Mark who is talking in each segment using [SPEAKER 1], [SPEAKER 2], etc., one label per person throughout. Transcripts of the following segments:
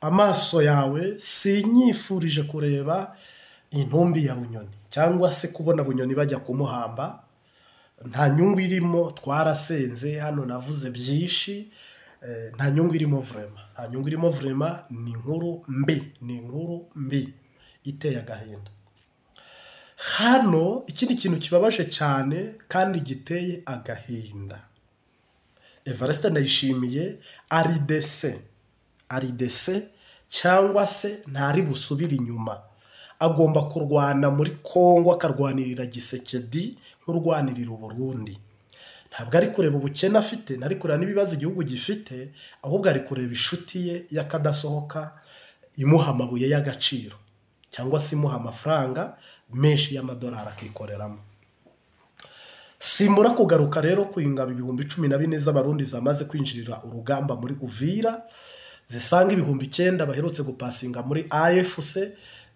[SPEAKER 1] amaso yawe sinyifurije kureba intumbi ya Bunyoni cyangwa se kubona Bunyoni bajya kumuhamba. Nta nyungu irimo, twarasenze hano navuze byinshi, nta nyungu irimo vrema, nta nyungu irimo vrema. Ni inkuru mbi, ni inkuru mbi iteye agahinda. Hano ikindi kintu kibabaje cyane kandi giteye agahinda, Evariste Ndayishimiye ari dese cyangwa se ntari busubire inyuma. Agomba kurwana muri Kongo, akarwanirira Gisekedi nk'urwanirira Burundi. Ntabwo ari kureba ubukene afite, ntari kureba n'ibibazo igihugu gifite, ahubwo ari kureba inshuti ye y'akadasohoka imuha amabuye y'agaciro cyangwa se imuha amafaranga menshi y'amadolari akikoreramo. Simbura kugaruka rero ku ingabo 14,000 z'abarundi zamaze kwinjirira urugamba muri Uvira, zisanga 9,000 baherutse gupasinga muri AFC,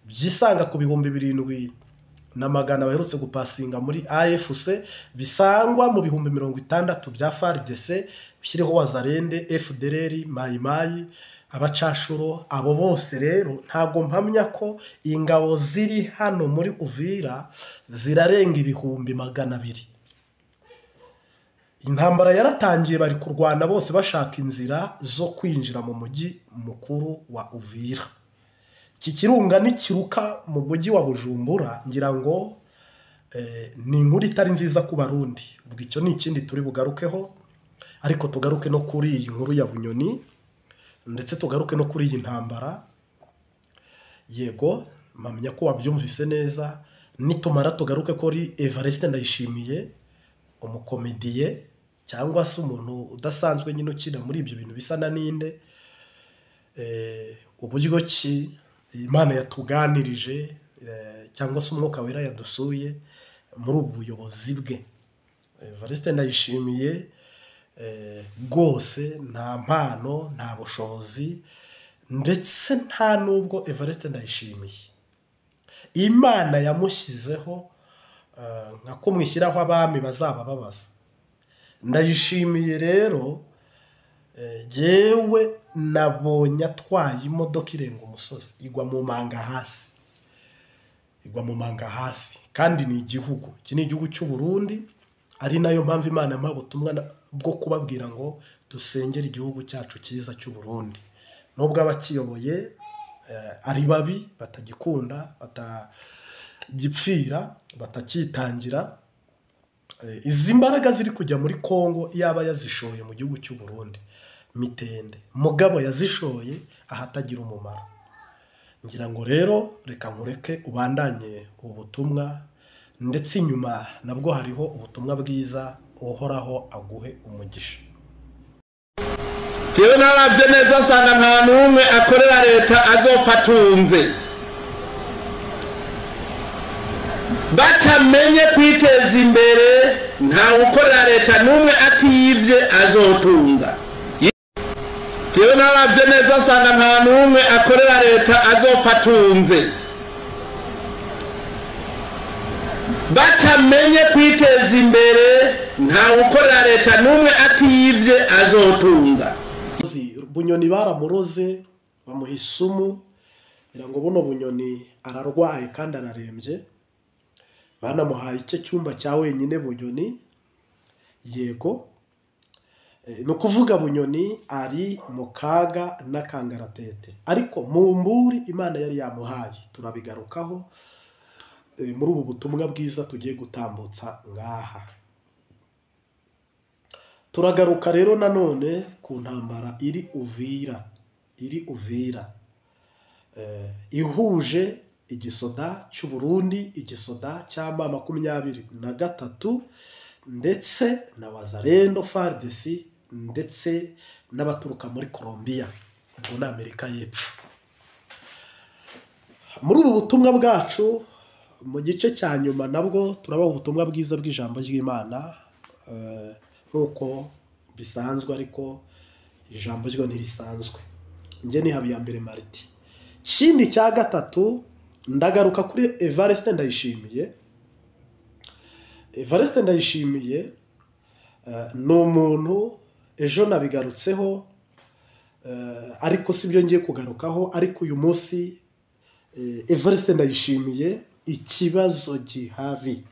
[SPEAKER 1] byisanga ku 7,700 baherutse gupasinga muri AFC, bisangwa mu 60,000 bya FARDC, bishyireho Wazarende, FDLR, Mayimayi, abacashuro. Abo bose rero ntago mpamya ko ingabo ziri hano muri Uvira zirarenga 200,000. Intambara yaratangiye, bari kurwana bose bashaka inzira zo kwinjira mu mujyi mukuru wa Uvira. Iki kirunga nikiruka mu mujyi wa Bujumbura, ngira ngo ni inkuru itari nziza ku Barundi. Ubwo icyo ni ikindi turi bugarukeho, ariko tugaruke no kuri iyi nkuru ya Bunyoni, ndetse tugaruke no kuri iyi ntambara. Yego mpamya ko wabyumvise neza. Nitumara tugaruke kuri Evariste Ndayishimiye, umukomediye cyangwa se umuntu udasanzwe nyine ukina muri ibyo bintu bisa na ninde, uburyo ki Imana yatuganirije cyangwa se umwuka wera yadusuye muri ubu buyobozi bwe. Evariste Ndayishimiye rwose nta mpano, nta bushobozi, ndetse nta nubwo Evariste Ndayishimiye Imana yamushyizeho nka kumwishyiraho abami bazaba babaza. Ndayishimiye rero yewe nabonye atwaye imodoka irenga umusozi, igwa mu manga hasi, igwa mu manga hasi. Kandi ni igihugu, iki ni igihugu cy'u Burundi, ari nayo mpamvu Imana yamuha ubutumwa bwo kubabwira ngo dusengere igihugu cyacu cyiza cy'u Burundi. Nubwo abakiyoboye ari babi, batagikunda, batagipfira, batakitangira, izi mbaraga ziri kujya muri Kongo yaba yazishoye mu gihugu cy'u Burundi mitende, mugabo yazishoye ahatagira umumaro. Ngira ngo rero reka nkureke ubandanye ubu butumwa, ndetse inyuma nabwo hariho ubutumwa bwiza, uhoraho aguhe umugisha.
[SPEAKER 2] Tewe narabye neza asanga nta numwe akorera leta azopfa atunze, batamenye kwiteza imbere. Nta ukorera leta numwe atiyibye azotunga. Tewe narabye neza asanga nta numwe akorera leta azopfa atunze, batamenye kwiteza imbere. Nta ukorera leta numwe atiyibye azotunga.
[SPEAKER 1] Bunyoni baramuroze bamuha isumu, kugira ngo buno Bunyoni ararwaye kandi ararembye. Banamuhaye icyo cyumba cya wenyine Bunyoni. Yego ni ukuvuga Bunyoni ari mu kaga n'akangaratete, ariko mu mburi Imana yari yamuhaye. Turabigarukaho muri ubu butumwa bwiza tugiye gutambutsa ngaha. Turagaruka rero nanone ku ntambara iri Uvira, ihuje igisoda cy'u Burundi, igisoda cya M23, ndetse na Wazarendo FARDC, ndetse n'abaturuka muri Colombia, ubwo ni Amerika y'Epfo. Muri ubu butumwa bwacu mu gice cya nyuma nabwo turabaho ubutumwa bwiza bw'ijambo ry'Imana, nk'uko bisanzwe, ariko ijambo ryo ntirisanzwe. Njye ni Habiyambere Martin. Kindi cya gatatu ndagaruka kuri Evariste Ndayishimiye. Evariste Ndayishimiye ni umuntu ejo nabigarutseho, ariko si byo ngiye kugarukaho. Ariko uyu munsi Evariste Ndayishimiye ikibazo gihari,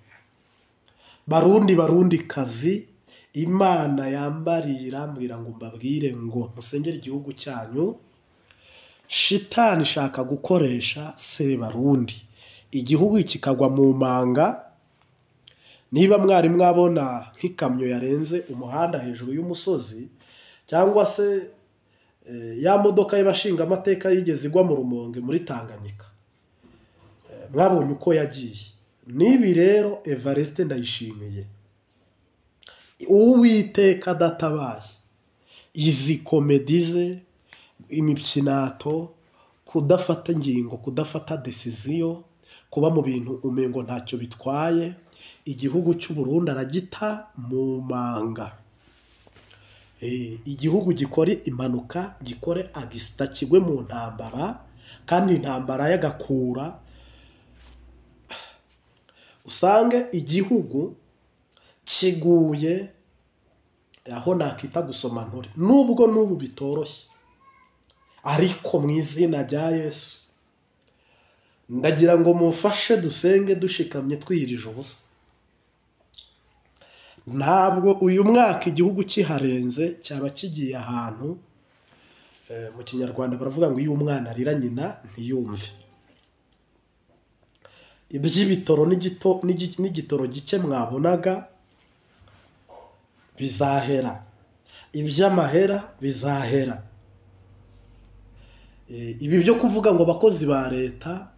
[SPEAKER 1] barundi kazi, Imana yambarira mbwira ngo mbabwire ngo musengere igihugu cyanyu. Shitani ishaka gukoresha Sebarundi, igihugu kikagwa mu manga. Niba mwari mwabona nk'ikamyo yarenze umuhanda hejuru y'umusozi, cyangwa se ya modoka y'abashinga amateka yigeze igwa mu Rumonge muri Tanganyika, mwabonye uko yagiye. Nibi rero Evariste Ndayishimiye, Uwiteka databaye, izi komedi ze, imipyinato, kudafata ingingo, kudafata decision, kuba mu bintu umengo ntacyo bitwaye, igihugu cy'u Burundi aragita mu manga. Igihugu gikora impanuka, gikore agisita, kigwe mu ntambara, kandi intambara y'agakura. Usange igihugu kiguye aho nakita gusoma nturi, nubwo n'ubu bitoroshye, ariko mu izina rya Yesu ndagira ngo mufashe dusenge dushikamye twiyirije ubusa. Ntabwo uyu mwaka igihugu kiharenze cyaba kigiye ahantu, mu Kinyarwanda baravuga ngo iyo umwana arira nyina ntiyumve. Iby'ibitoro n'igitoro gike mwabonaga bizahera, iby'amahera bizahera. Ibi byo kuvuga ngo abakozi ba leta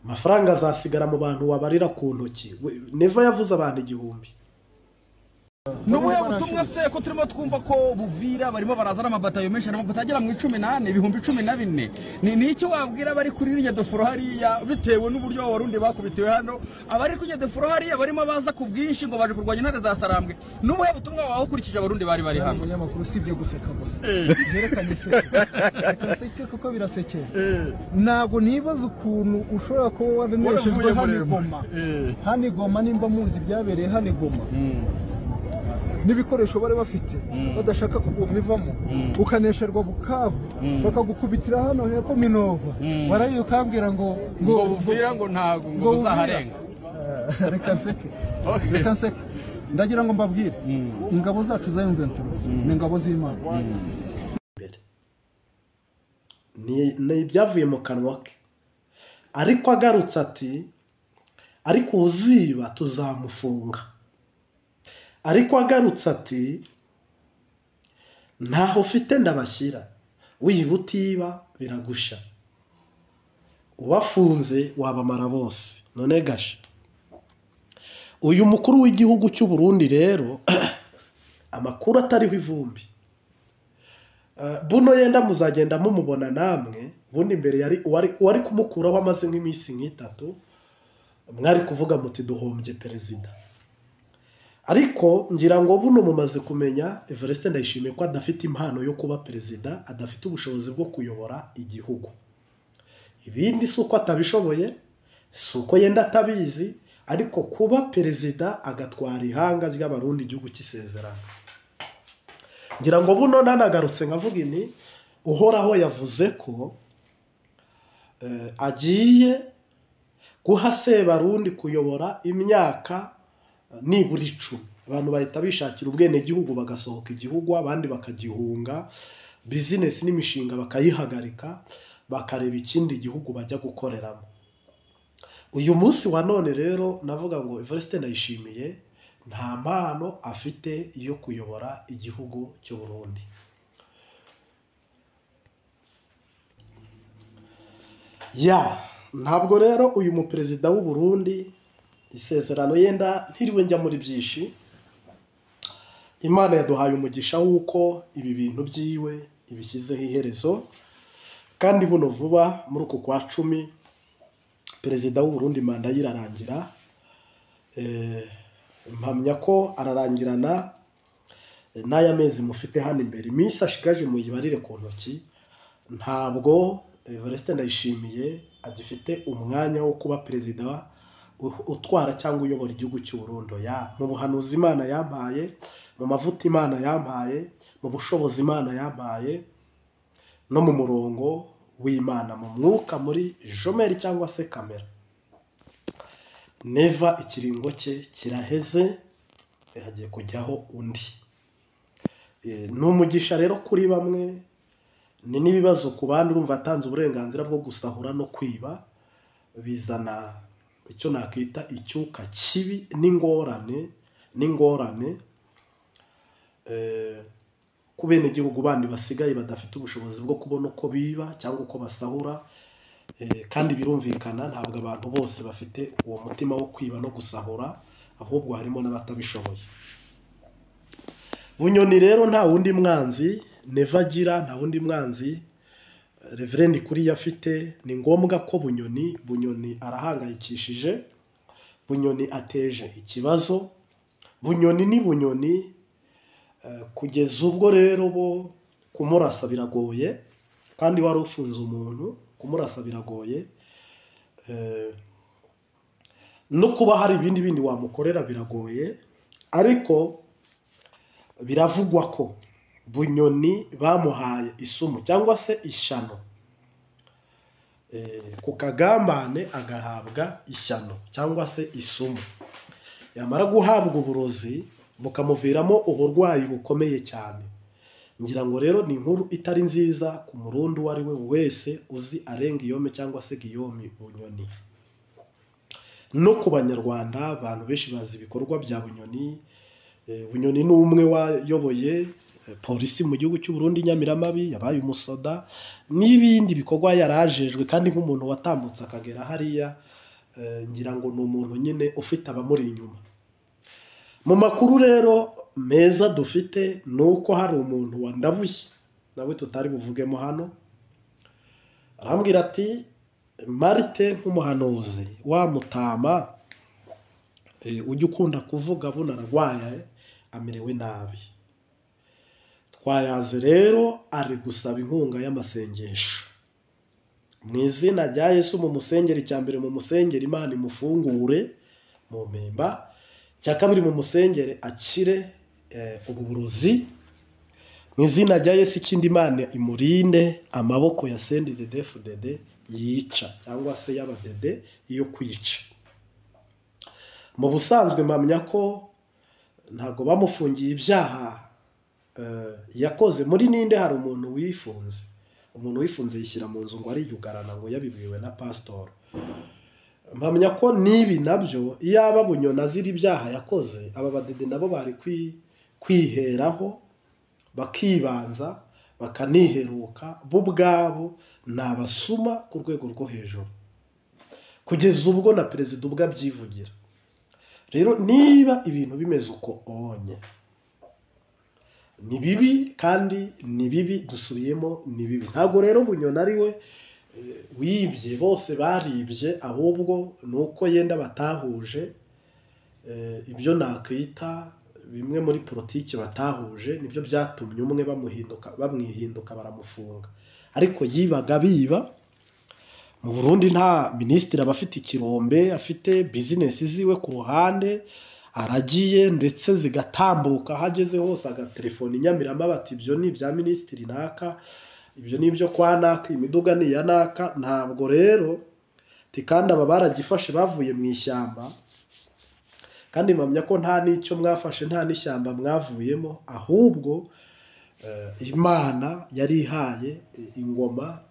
[SPEAKER 1] amafaranga azasigara mu bantu wabarira ku ntoki, Neva yavuze abantu 1000.
[SPEAKER 3] Nubuye butumwa se ko turimo twumva ko Buvira barimo barazana amabatayo menshi, amabatayo mu 18 ibihumbi 14. Ni iki wabwira bari kuri iriya deforo hariya, bitewe n'uburyo Abarundi bakubitewe hano, abari kuri deforo hariya barimo baza ku bwinshi ngo baje kurwanya intare za Sarambwe? Nubuye butumwa waho kurikije Abarundi bari hano?
[SPEAKER 4] Umunyamakuru sibye guseka gusa, zerekanye se kaseke kuko birasekeye. Nago nibaza ukuntu ushobora kuba waraneshejwe hano Goma, nimba muzi byabereye hano Goma, n'ibikoresho bari bafite badashaka kugumivamo, ukanesherwa Bukavu, bakagukubitira hano hepfo Minova, waraye ukambwira ngo
[SPEAKER 3] Buvira ngo ntago ngo uzaharenga.
[SPEAKER 4] Reka nseke ndagira ngo mbabwire, ingabo zacu za M23 ni ingabo z'Imana.
[SPEAKER 1] Ni ibyavuye mu kanwa ke, ariko agarutse ati ariko uziba tuzamufunga. Ariko agarutse ati ntaho ufite ndabashyira, wibutiba biragusha, ubafunze wabamara bose. None gasha uyu mukuru w'igihugu cy'u Burundi rero amakuru atariho ivumbi, buno yenda muzagenda mumubona namwe. Ubundi mbere yari wari kumukuraho amaze nk'iminsi nk'itatu, mwari kuvuga muti duhombye perezida. Ariko ngira ngo buno mumaze kumenya Evariste Ndayishimiye ko adafite impano yo kuba perezida, adafite ubushobozi bwo kuyobora igihugu. Ibindi si uko atabishoboye, si uko yenda atabizi, ariko kuba perezida agatwara ihanga ry'Abarundi igihugu cy'isezerano. Ngira ngo buno nanagarutse nkavuga ini Uhoraho yavuze ko agiye guha Sebarundi kuyobora imyaka nibura 10. Abantu bahita bishakira ubwene gihugu bagasohoka igihugu, abandi bakagihunga, business n'imishinga bakayihagarika, bakareba ikindi gihugu bajya gukoreramo. Uyu munsi wa none rero navuga ngo Evariste Ndayishimiye nta mpano afite yo kuyobora igihugu cy'u Burundi. Ntabwo rero uyu muperezida w'u Burundi isezerano yenda ntiriwe njya muri byinshi. Imana yaduhaye umugisha w'uko ibi bintu byiwe ibishyizeho iherezo, kandi buno vuba muri uku kwa 10 perezida w'u Burundi manda yirarangira. Mpamya ko ararangirana n'aya mezi mufite hano imbere, iminsi ashigaje muyibarire ku ntoki. Ntabwo Evariste Ndayishimiye agifite umwanya wo kuba perezida utwara cyangwa uyobora igihugu cy'u Burundi. Mu buhanuzi Imana yampaye, mu mavuta Imana yampaye, mu bushobozi Imana yampaye, no mu murongo w'Imana mu mwuka muri jomeri cyangwa se kamera. Neva ikiringo cye kiraheze, hagiye kujyaho undi. Ni umugisha rero kuri bamwe, ni n'ibibazo ku bandi. Urumva atanze uburenganzira bwo gusahura no kwiba, bizana icyo nakwita icyuka kibi n'ingorane ku bene gihugu bandi basigaye badafite ubushobozi bwo kubona uko biba cyangwa uko basahura. Kandi birumvikana ntabwo abantu bose bafite uwo mutima wo kwiba no gusahura, ahubwo harimo n'abatabishoboye. Bunyoni rero nta wundi mwanzi Neva agira, nta wundi mwanzi Reverend kuri yafite. Ni ngombwa ko Bunyoni arahangayikishije, Bunyoni ateje ikibazo, Bunyoni ni Bunyoni. Kugeza ubwo rero bo kumurasa biragoye, kandi wari ufunze umuntu kumurasa biragoye, no kuba hari ibindi wamukorera biragoye. Ariko biravugwa ko Bunyoni bamuhaye isumu cyangwa se ishano, ku kagambane agahabwa ishyano cyangwa se isumu. Yamara guhabwa uburozi bukamuviramo uburwayi bukomeye cyane. Ngira ngo rero ni inkuru itari nziza ku murundi uwo ari we wese uzi Alengiyome cyangwa se Guillaume Bunyoni. No ku banyarwanda abantu benshi bazi ibikorwa bya Bunyoni. Bunyoni ni umwe wayoboye polisi mu gihugu cy'u Burundi, Nyamiramabi, yabaye umusoda n'ibindi bikorwa yarajejwe, kandi nk'umuntu watambutse akagera hariya, ngira ngo ni umuntu nyine ufite abamuri inyuma. Mu makuru rero meza dufite ni uko hari umuntu wandabuye, nawe tutari buvugemo hano, arambwira ati Marite nk'umuhanuzi wa Mutama ujya ukunda kuvuga buno ararwaye amerewe nabi. Twayaze rero ari gusaba inkunga y'amasengesho mu izina rya Yesu. Mu musengeri cya mbere, mu musengeri Imana imufungure mu mpemba. Cya kabiri, mu musengere akire uburozi mu izina rya Yesu. Ikindi, Imana imurinde amaboko ya CNDD-FDD yica cyangwa se y'abadede iyo kwica. Mu busanzwe mpamya ko ntago bamufungiye ibyaha yakoze. Muri ninde hari umuntu wifunze yishyira mu nzu ngo ariyugarana ngo yabibwiwe na pastor. Mpamya ko nibi nabyo iyaba Bunyoni azira ibyaha yakoze, aba badede nabo bari kwiheraho bakibanza bakaniheruka bo ubwabo. Ni abasuma ku rwego rwo hejuru, kugeza ubwo na perezida ubwo abyivugira. Rero niba ibintu bimeze uko onye, ni bibi, kandi ni bibi dusubiyemo, ni bibi. Ntabwo rero Bunyoni ari we wibye, bose baribye, ahubwo ni uko yenda batahuje ibyo nakwita bimwe muri politiki batahuje, nibyo byatumye umwe bamwihinduka baramufunga. Ariko yibaga biba. Mu Burundi nta minisitiri aba afite ikirombe, afite bizinesi ziwe ku ruhande, aragiye ndetse zigatambuka, hageze hose agatelefoni Nyamirama bati ibyo ni ibya minisitiri naka, ibyo ni ibyo kwa naka, imiduga ni iya naka. Ntabwo rero kandi aba baragifashe bavuye mu ishyamba, kandi mpamya ko nta n'icyo mwafashe, nta n'ishyamba mwavuyemo, ahubwo Imana yari ihaye ingoma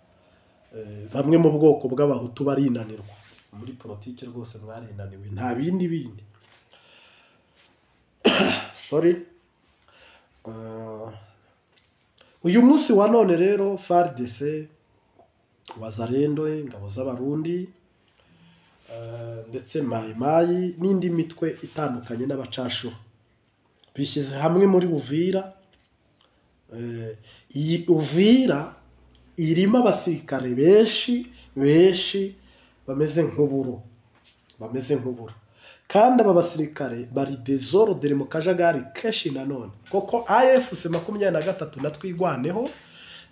[SPEAKER 1] bamwe mu bwoko bw'abahutu barinanirwa. Muri politiki rwose mwarinaniwe, nta bindi. Sorry. Uyu munsi wa none rero FARDC, Wazalendo, ingabo z'abarundi, ndetse Mayimayi n'indi mitwe itandukanye n'abacashuro bishyize hamwe muri Uvira. Iyi Uvira irimo abasirikare benshi bameze nk'uburo, kandi aba basirikare bari desordre mu kajagari kenshi. Nanone koko AFC 23 natwigwaneho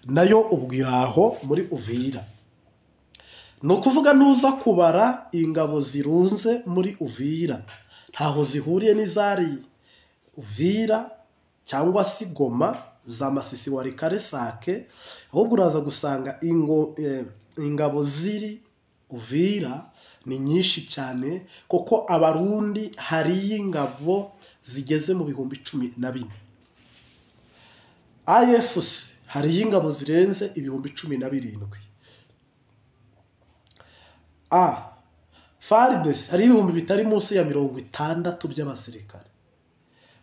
[SPEAKER 1] nayo ubwiraho muri Uvira. Ni ukuvuga nuza kubara ingabo zirunze muri Uvira ntaho zihuriye n'izari Uvira cyangwa se Goma za Masisi wa Rikaresake, ahubwo uraza gusanga ingabo ziri Uvira ni nyinshi cyane, kuko abarundi hari ingabo zigeze mu bihumbi 14. AFC hari ingabo zirenze ibihumbi 17. FARDC hari ibihumbi bitari munsi ya 60 by'abasirikare.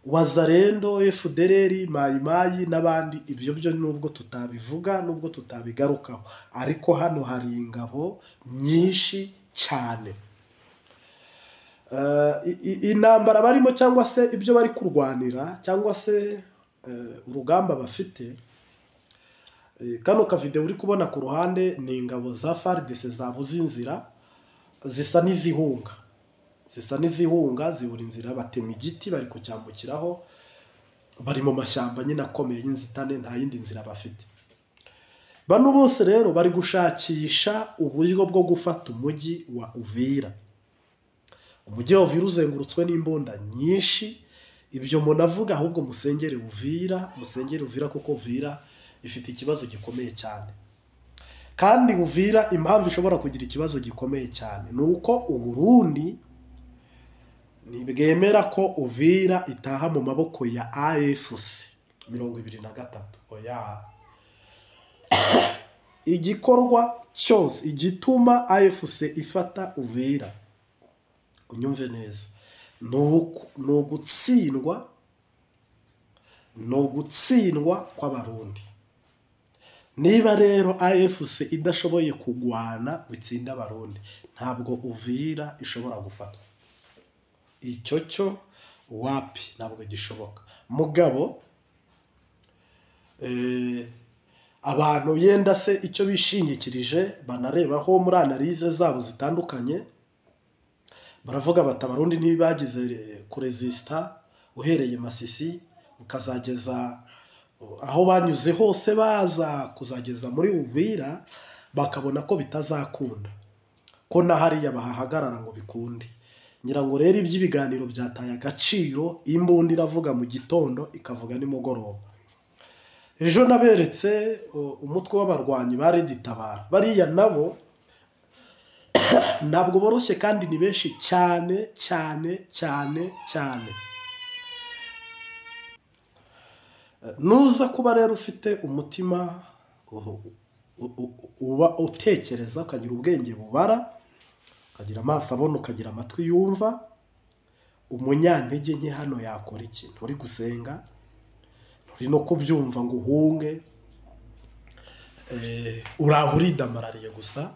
[SPEAKER 1] Wazarendo, FDLR, Mayimayi n'abandi, ibyo byo nubwo tutabivuga nubwo tutabigarukaho, ariko hano hari ingabo nyinshi cyane. Intambara barimo cyangwa se ibyo bari kurwanira cyangwa se urugamba bafite, kano ka video uri kubona ku ruhande ni ingabo za FARDC zabuze inzira, zisa n'izihunga zibura inzira, batema igiti bari kucyambukiraho, bari mu mashyamba nyine akomeye y'inzitane, nta yindi nzira bafite. Bano bose rero bari gushakisha uburyo bwo gufata umujyi wa Uvira. Umujyi wa Uvira uzengurutswe n'imbunda nyinshi, ibyo munavuga ahubwo musengere Uvira kuko Uvira ifite ikibazo gikomeye cyane. Kandi Uvira impamvu ishobora kugira ikibazo gikomeye cyane ni uko Uburundi ntibwemera ko Uvira itaha mu maboko ya AFC 23. Oya, igikorwa cyose igituma AFC ifata Uvira, unyumve neza, no gutsindwa kw'abarundi. Niba rero AFC idashoboye kugwana gutsinda abarundi, ntabwo Uvira ishobora gufatwa. Icyo cyo wapi, ntabwo gishoboka. Mugabo abantu yenda se icyo bishingikirije banarebaho muri analize zabo zitandukanye, baravuga bati abarundi ntibagize kuresista uhereye Masisi ukazageza aho banyuze hose baza kuzageza muri Uvira, bakabona ko bitazakunda, ko na hariya bahahagarara ngo bikunde. Nyirango rero iby'ibiganiro byataye agaciro, imbunda iravuga mu gitondo ikavuga nimugoroba. Ejo naberetse umutwe w'abarwanyi ba Red Tabara, bariya nabo ntabwo boroshye kandi ni benshi cyane cyane cyane cyane. Nuza kuba rero ufite umutima uba utekereza, ukagira ubwenge bubara, ukagira amaso abona, ukagira amatwi yumva, umunyantege nke hano yakora iki? Nturi gusenga, nturi no kubyumva ngo uhunge, uraho uridamarariye gusa,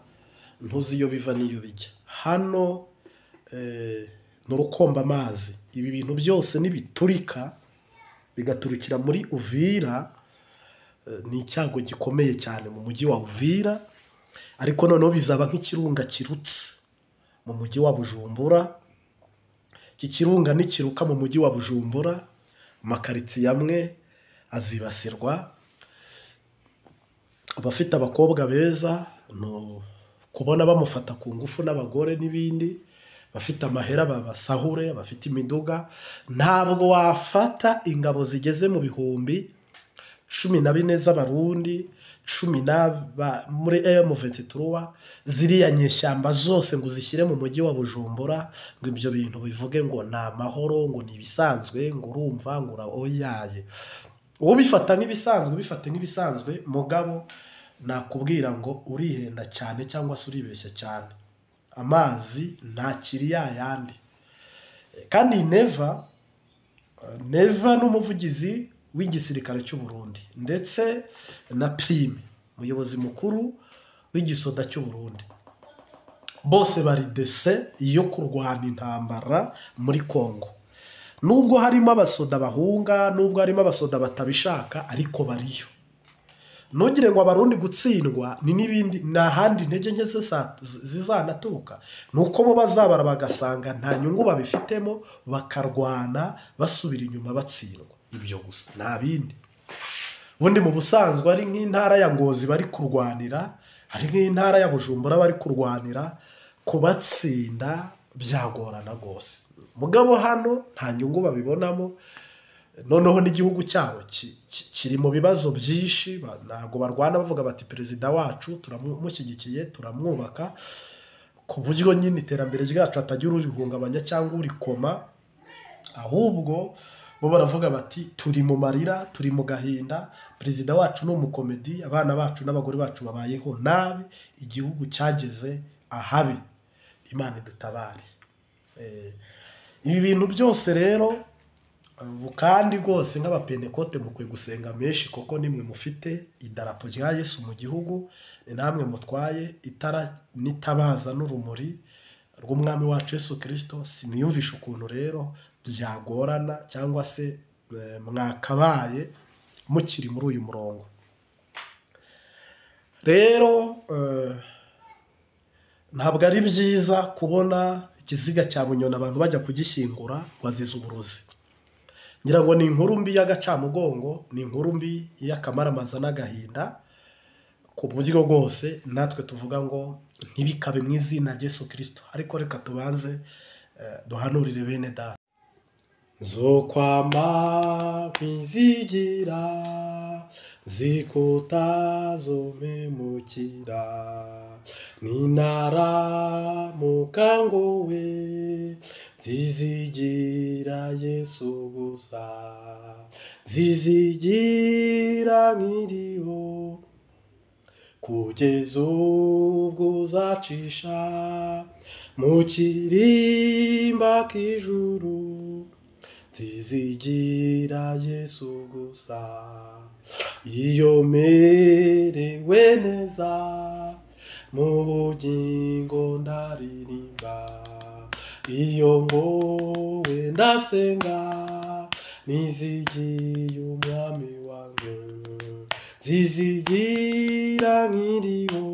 [SPEAKER 1] ntuzi iyo biva n'iyo bijya. Hano n'urukomba amazi, ibi bintu byose nibiturika bigaturukira muri Uvira, ni icyago gikomeye cyane mu mujyi wa Uvira. Ariko noneho bizaba nk'ikirunga kirutse mu mujyi wa Bujumbura. Iki kirunga nikiruka mu mujyi wa Bujumbura, amakaritsiye amwe azibasirwa. Abafite abakobwa beza no kubona bamufata ku ngufu n'abagore n'ibindi, bafite amahera babasahure, abafite imiduga. Ntabwo wafata ingabo zigeze mu bihumbi 14 z'abarundi, 10 muri M23, ziriya nyeshyamba zose ngo uzishyire mu mujyi wa Bujumbura, ngo ibyo bintu bivuge ngo ni amahoro, ngo ni ibisanzwe, ngo urumva ngo uraoyaye. Uwo bifata nk'ibisanzwe, mugabo nakubwira ngo urihenda cyane cyangwa se uribeshya cyane. Amazi ntakiri yayandi. Kandi Neva n'umuvugizi w'igisirikare cy'u Burundi ndetse na Prime, umuyobozi mukuru w'igisoda cy'u Burundi, bose bari dese iyo kurwana intambara muri Kongo. Nubwo harimo abasoda bahunga, nubwo harimo abasoda batabishaka, ariko bariyo. Ntugire ngo abarundi gutsindwa ni n'ibindi, n'ahandi intege nke zizanaturuka, nuko bo bazabara bagasanga nta nyungu babifitemo, bakarwana basubira inyuma batsindwa. Ibyo gusa nta bindi. Ubundi mu busanzwe ari nk'intara ya Ngozi bari kurwanira, ari nk'intara ya Bujumbura bari kurwanira, kubatsinda byagorana rwose. Mugabo hano nta nyungu babibonamo, noneho n'igihugu cyabo kiri mu bibazo byinshi, ntabwo barwana bavuga bati perezida wacu turamushyigikiye turamwubaka ku buryo nyine iterambere ryacu atagira urihungabanya cyangwa urikoma, ahubwo bo baravuga bati turi mu marira, turi mu gahinda, perezida wacu ni umukomedi, abana bacu n'abagore bacu babayeho nabi, igihugu cyageze ahabi, Imana idutabare. Ibi bintu byose rero kandi rwose nk'abapentekote mukwiye gusenga menshi, kuko nimwe mufite idarapo rya Yesu mu gihugu, ni namwe mutwaye itara n'itabaza n'urumuri rw'umwami wacu Yesu Kristo. Siniyumvisha ukuntu rero byagorana cyangwa se mwakabaye mukiri muri uyu murongo. Rero ntabwo ari byiza kubona ikiziga cya Bunyoni abantu bajya kugishyingura ngo azize uburozi. Ngira ngo ni inkuru mbi y'agacamugongo, ni inkuru mbi y'akamaramaza n'agahinda, ku buryo bwose natwe tuvuga ngo ntibikabe mu izina rya Yesu Kristo. Ariko reka tubanze duhanurire bene data. Nzokwama kwizigira zikutazomemukira, ninaramuka ngowe zizigira Yesu gusa, zizigira nkiriho kugeza ubwo uzacisha mu kirimba k'ijuru, zizigira Yesu gusa. Iyo merewe neza mu bugingo ndaririmba, iyo ngowe ndasenga nizigiye umwami wanjye, zizigira nkiriho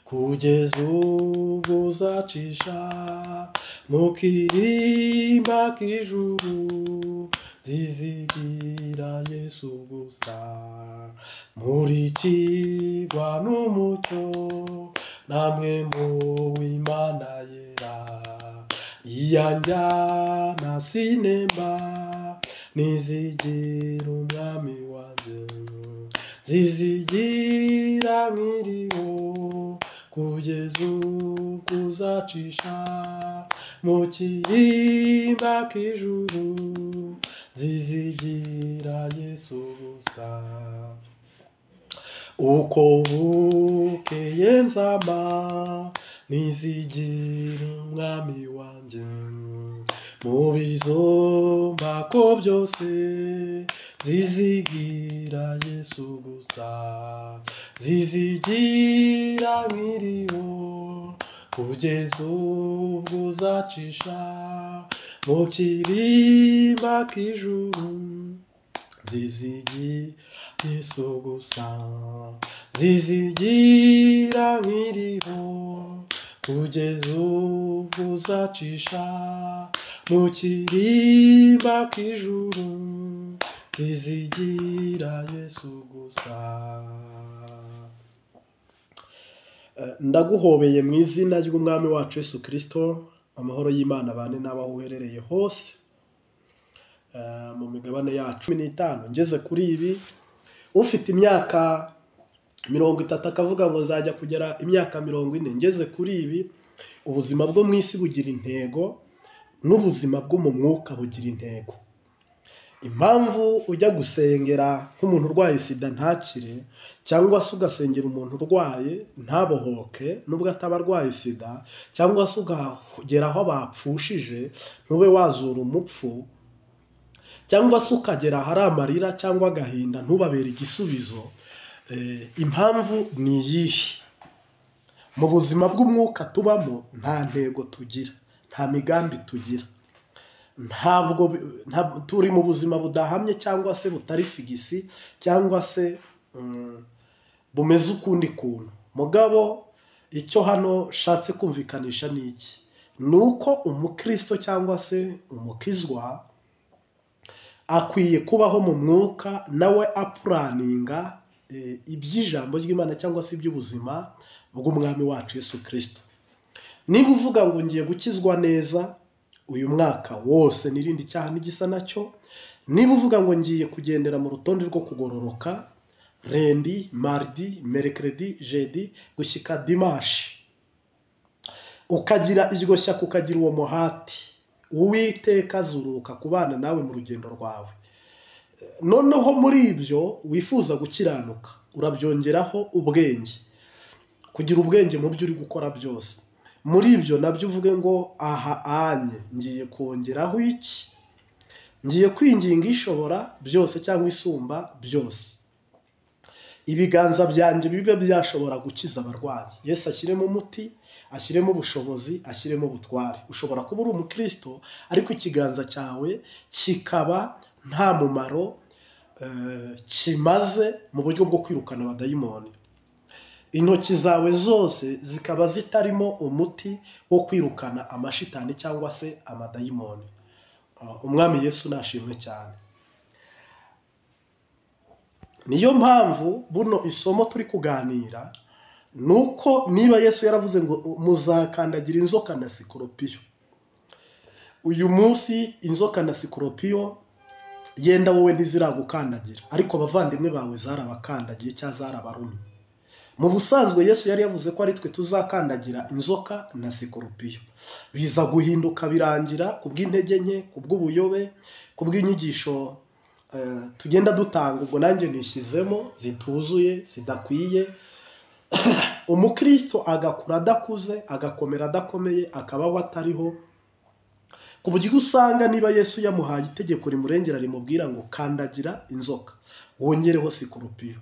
[SPEAKER 1] kugeza ubwo uzacisha mu kirimba k'ijuru, zizigira Yesu gusa. Murikirwa n'umucyo namwe mu w'Imana yera, iyanjyana sinemba nizigira umwami wanjye, zizigira nkiriho kugeza ubwo uzacisha mu kirimba k'ijuru, zizigira Yesu gusa. Uko bukeye nzama nizigira umwami wanjye, mu bizombako byose zizigira Yesu gusa, zizigira nkiriho kugeza ubwo uzacisha mu kirimba k'ijuru, zizigira Yesu gusa, zizigira nkiriho kugeza ubwo uzacisha mu kirimba k'ijuru, zizigira Yesu gusa. Ndaguhobeye mu izina ry'umwami wacu Yesu Kristo, amahoro y'Imana abane n'abaho uherereye hose mu migabane yacu. 15 ngeze kuri ibi, ufite imyaka 30 akavuga ngo nzajya kugera imyaka 40, ngeze kuri ibi. Ubuzima bwo mu isi bugira intego, n'ubuzima bwo mu mwuka bugira intego. Impamvu ujya gusengera nk'umuntu urwaye sida ntakire, cyangwa se ugasengera umuntu urwaye ntabohoke nubwo ataba arwaye sida, cyangwa se ugagera aho bapfushije ntube wazura umupfu, cyangwa se ukagera ahari amarira cyangwa agahinda ntubabere igisubizo, impamvu ni iyihe? Mu buzima bw'umwuka tubamo nta ntego tugira, nta migambi tugira, ntabwo turi mu buzima budahamye cyangwa se butari figisi, cyangwa se bumeze ukundi kuntu. Mugabo icyo hano shatse kumvikanisha ni iki? Ni uko umukristo cyangwa se umukizwa akwiye kubaho mu mwuka, nawe apuraninga iby'ijambo ry'Imana cyangwa se iby'ubuzima bw'umwami wacu Yesu Kristo. Niba uvuga ngo ngiye gukizwa neza, uyu mwaka wose n'irindi cyaha n'igisa nacyo. Niba uvuga ngo ngiye kugendera mu rutonde rwo kugororoka rendi mardi mercredi jeudi gushyika dimanche, ukagira iryo shyaka ukagira uwo muhati, Uwiteka azururuka kubana nawe mu rugendo rwawe. Noneho muri ibyo wifuza gukiranuka urabyongeraho ubwenge, kugira ubwenge mu byo uri gukora byose. Muri ibyo nabyo uvuge ngo aha anye ngiye kongeraho iki, ngiye kwinginga ishobora byose cyangwa isumba byose, ibiganza byanjye bibe byashobora gukiza abarwayi. Yesu ashyiremo umuti, ashyiremo ubushobozi, ashyiremo ubutware. Ushobora kuba uri umukristo ariko ikiganza cyawe kikaba nta mumaro kimaze mu buryo bwo kwirukana abadayimoni. Intoki zawe zose zikaba zitarimo umuti wo kwirukana amashitani cyangwa se amadayimoni. Umwami Yesu nashimwe cyane. Niyo mpamvu buno isomo turi kuganira nuko niba Yesu yaravuze ngo muzakandagira inzoka na sikoropiyo, uyu munsi inzoka na sikoropiyo yenda wowe ntiziragukandagira, ariko abavandimwe bawe zarabakandagiye cyangwa zarabarumye. Mu busanzwe Yesu yari yavuze ko ari twe tuzakandagira inzoka na sikoropiyo. Biza guhinduka birangira kubw'intege nke, kubw'ubuyobe, kubw'inyigisho tugenda dutanga, ubwo nanjye nishyizemo zituzuye zidakwiye. Umukristo agakura adakuze, agakomera adakomeye, akabaho atariho, ku buryo usanga niba Yesu yamuhaye itegeko rimurengera rimubwira ngo kandagira inzoka wongereho sikoropiyo,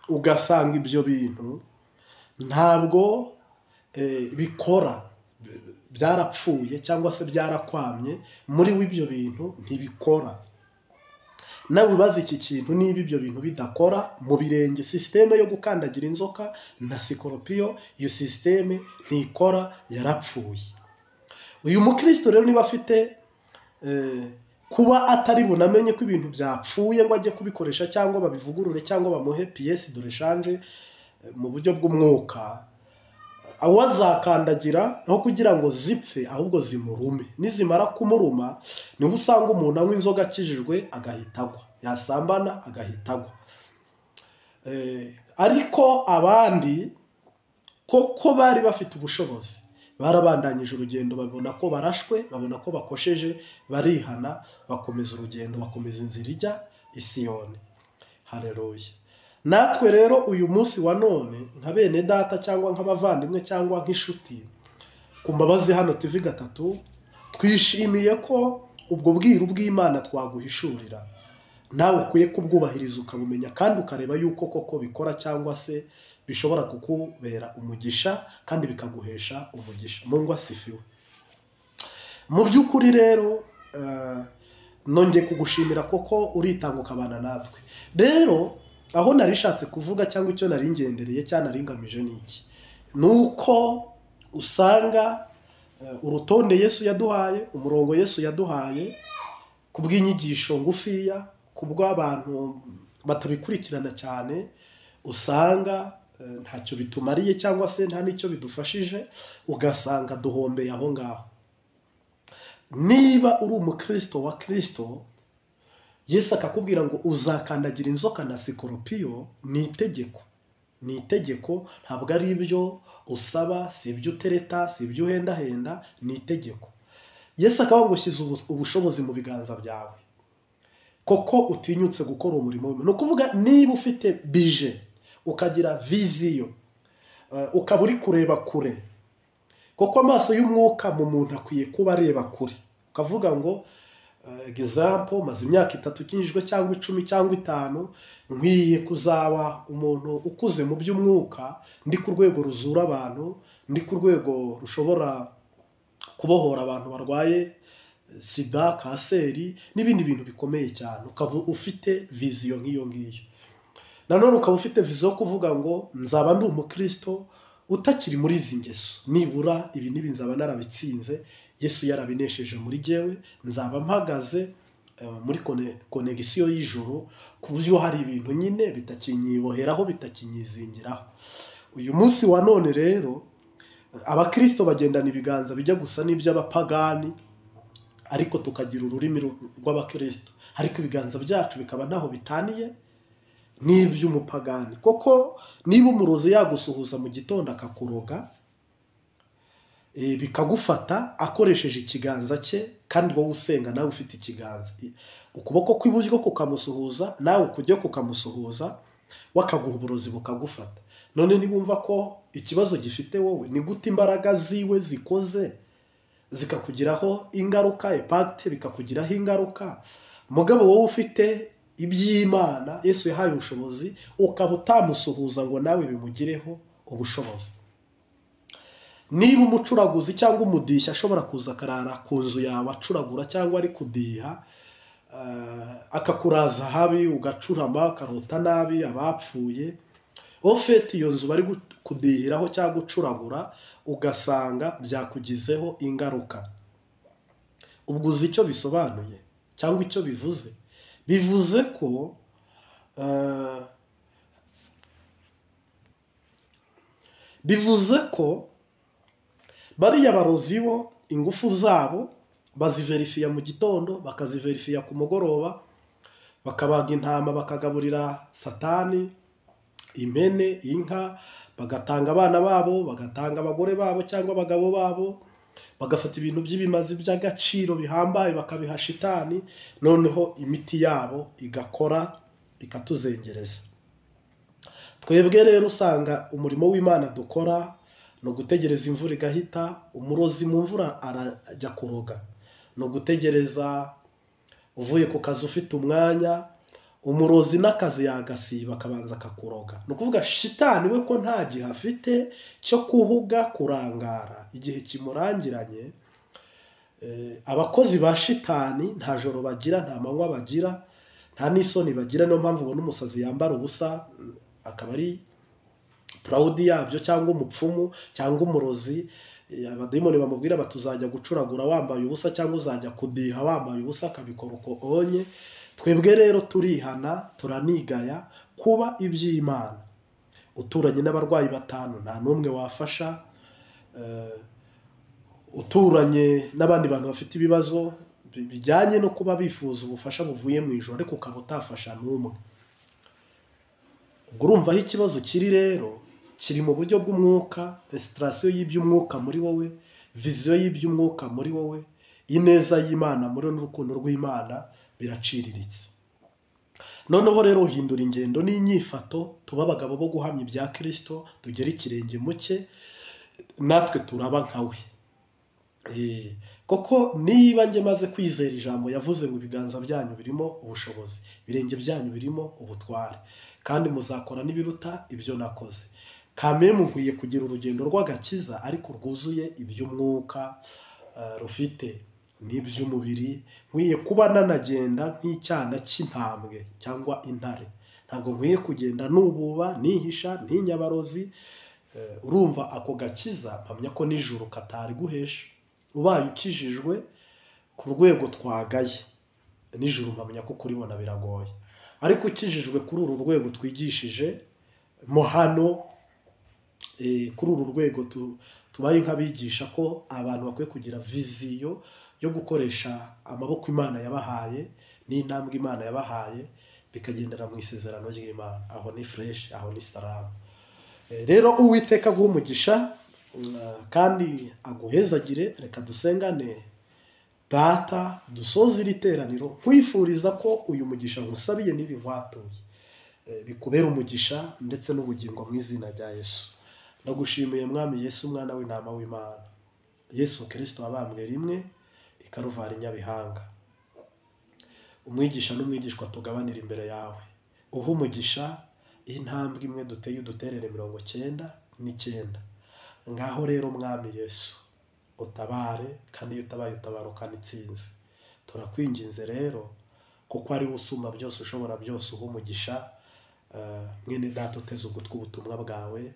[SPEAKER 1] ugasanga ibyo bintu ntabwo bikora, byarapfuye cyangwa se byarakwamye muri we, ibyo bintu ntibikora. Nawe ubaze iki kintu, niba ibyo bintu bidakora mu birenge, sisiteme yo gukandagira inzoka na sikoropiyo, iyo sisiteme ntikora, yarapfuye. Uyu mukristo rero niba afite kuba atari bunamenye ko ibintu byapfuye ngo ajye kubikoresha cyangwa babivugurure cyangwa bamuhe piyesi de reshanje mu buryo bw'umwuka, aho azakandagira aho kugira ngo zipfe ahubwo zimurume. Nizimara kumuruma niho usanga umuntu anywa inzoga akijijwe agahita agwa, yasambana agahita agwa. Ariko abandi koko bari bafite ubushobozi, barabandanyije urugendo, babona ko barashwe, babona ko bakosheje, barihana, bakomeza urugendo, bakomeza inzira ijya i Siyoni. Haleluya. Natwe rero uyu munsi wa none nka bene data cyangwa nk'abavandimwe cyangwa nk'inshuti, ku Mbabazi hano TV3, twishimiye ko ubwo bwiru bw'Imana twaguhishurira nawe ukwiye kubwubahiriza ukabumenya, kandi ukareba yuko koko bikora cyangwa se bishobora kukubera umugisha kandi bikaguhesha umugisha. Mungu asifiwe. Mu by'ukuri rero nongeye kugushimira koko uritanga ukabana natwe. Rero aho narishatse kuvuga cyangwa icyo nari ngendereye cyangwa nari ngamije n'iki, nuko usanga urutonde Yesu yaduhaye, umurongo Yesu yaduhaye, kubw'inyigisho ngufiya, kubw'abantu batabikurikirana cyane, usanga ntacyo bitumariye cyangwa se nta n'icyo bidufashije, ugasanga duhombeye aho ngaho. Niba uri umukristo wa Kristo, Yesu akakubwira ngo uzakandagira inzoka na sikoropiyo, ni itegeko. Ni itegeko, ntabwo ari ibyo usaba, si ibyo utereta, si ibyo uhendahenda, ni itegeko. Yesu akaba ngo ushyize ubushobozi mu biganza byawe, koko utinyutse gukora umurimo we. Ni ukuvuga niba ufite bije, ukagira viziyo, ukaba uri kureba kure, kuko amaso y'umwuka mu muntu akwiye kuba areba kure. Ukavuga ngo example, maze imyaka 3 kinjijwe cyangwa 10 cyangwa 5, nkwiye kuzaba umuntu ukuze mu by'umwuka, ndi ku rwego ruzura abantu, ndi ku rwego rushobora kubohora abantu barwaye sida, kanseri n'ibindi bintu bikomeye cyane. Ukaba ufite viziyo nk'iyo ngiyo. Nanone ukaba ufite viziyo yo kuvuga ngo nzaba ndi umukristo utakiri muri izi ngeso, nibura ibi nibi nzaba narabitsinze, Yesu yarabinesheje muri jewe, nzaba mpagaze muri konegisiyo y'ijuru, ku buryo hari ibintu nyine bitakinyiboheraho, bitakinyizingiraho. Uyu munsi wa none rero abakristo bagendana ibiganza bijya gusa n'iby'abapagani, ariko tukagira ururimi rw'abakristo, ariko ibiganza byacu bikaba ntaho bitaniye n'iby'umupagani. Koko niba umurozi yagusuhuza mu gitondo akakuroga, bikagufata akoresheje ikiganza cye, kandi wowe usenga nawe ufite ikiganza, ukuboko kw'iburyo kukamusuhuza nawe kujya kukamusuhuza, wakaguha uburozi bukagufata. None nibumva ko ikibazo gifite wowe ni gute imbaraga ziwe zikoze zikakugiraho ingaruka, impact bikakugiraho ingaruka, mugabo wowe ufite iby'Imana Yesu yahaye ubushobozi ukaba utamusuhuza ngo nawe bimugireho ubushobozi. Niba umucuraguzi cyangwa umudishya ashobora kuza akarara ku nzu yawe acuragura cyangwa ari kudiha, akakuraza habi, ugacurama, akarota nabi abapfuye, ufite iyo nzu bari kudihiraho cyangwa gucuragura, ugasanga byakugizeho ingaruka. Ubwo uzi icyo bisobanuye cyangwa icyo bivuze? Bivuze ko bariya barozi bo ingufu zabo baziverifiya mu gitondo, bakaziverifiya ku mugoroba, bakabaga intama bakagaburira Satani, impene, inka, bagatanga abana babo, bagatanga abagore babo cyangwa abagabo babo, bagafata ibintu by'ibimazi by'agaciro bihambaye bakabiha Shitani, noneho imiti yabo igakora ikatuzengereza. Twebwe rero usanga umurimo w'Imana dukora no gutegereza imvura igahita. Umurozi mu mvura arajya kuroga, no gutegereza uvuye ku kazi ufite umwanya, umurozi n'akazi yagasiba akabanza akakuroga. No kuvuga Shitani we ko nta gihe afite cyo kuhuga kurangara, igihe kimurangiranye. Abakozi ba Shitani nta joro bagira, nta manywa bagira, nta n'isoni bagira. Niyo mpamvu ubona umusazi yambara ubusa akaba ari proud yabyo, cyangwa umupfumu cyangwa umurozi. Abadayimoni bamubwira batuzajya gucuragura wambaye ubusa, cyangwa uzajya kudiha wambaye ubusa, akabikora uko onye. Twebwe rero turihana, turanigaya kuba iby'Imana. Uturanye n'abarwayi 5 nta n'umwe wafasha, uturanye n'abandi bantu bafite ibibazo bijyanye no kuba bifuza ubufasha buvuye mu ijoro, ariko ukaba utafasha n'umwe. Ubwo urumva aho ikibazo kiri rero, kiri mu buryo bw'umwuka, resitarasiyo y'iby'umwuka muri wowe, viziyo y'iby'umwuka muri wowe, ineza y'Imana muri n'urukundo rw'Imana biraciriritse. Noneho rero uhindura ingendo n'inyifato, tuba abagabo bo guhamya ibya Kristo, tugera ikirenge muke, natwe turaba nkawe. Koko niba nge maze kwizera ijambo yavuze ngo ibiganza byanyu birimo ubushobozi, birenge byanyu birimo ubutware, kandi muzakora n'ibiruta ibyo nakoze. Kamemu nkwiye kugira urugendo rw'agakiza ariko rwuzuye iby'umwuka, rufite n'iby'umubiri. Nkwiye kuba nanagenda nk'icyana cy'intambwe cyangwa intare, ntabwo nkwiye kugenda nububa, nihisha, ntinyabarozi. Urumva ako gakiza mpamya ko nijoro katari guhesha. Ubaye ukijijwe ku rwego twagaye, nijoro mpamya ko kuribona biragoye. Ariko ukijijwe kuri uru rwego twigishije mo hano, kuri uru rwego tubaye nk'abigisha ko abantu bakwiye kugira viziyo yo gukoresha amaboko Imana yabahaye n'intambwe Imana yabahaye, bikagendera mu isezerano ry'Imana. Aho ni fresh, aho ni salama. Rero Uwiteka aguhe umugisha kandi aguhezagire. Reka dusengane. Data, dusoze iri teraniro nkwifuriza ko uyu mugisha nkusabiye n'ibi nkwatuye bikubera umugisha ndetse n'ubugingo mu izina rya Yesu. Ndagushimiye Mwami Yesu, umwana w'intama w'Imana, Yesu Kristo wabambwe rimwe i Karuvari Nyabihanga. Umwigisha n'umwigishwa tugabanira imbere yawe, uha umugisha intambwe imwe duteye uduterere 99. Ngaho rero Mwami Yesu utabare, kandi iyo utabaye utabarukana itsinzi. Turakwinginze rero kuko ari usumba byose, ushobora byose, uha umugisha mwene data uteze ugutwi ubutumwa bwawe,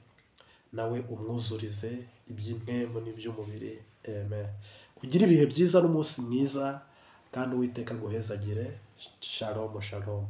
[SPEAKER 1] nawe umwuzurize iby'impemu n'iby'umubiri. Amen. Ugire ibihe byiza n'umunsi mwiza, kandi Uwiteka aguhezagire. Shalom, shalom.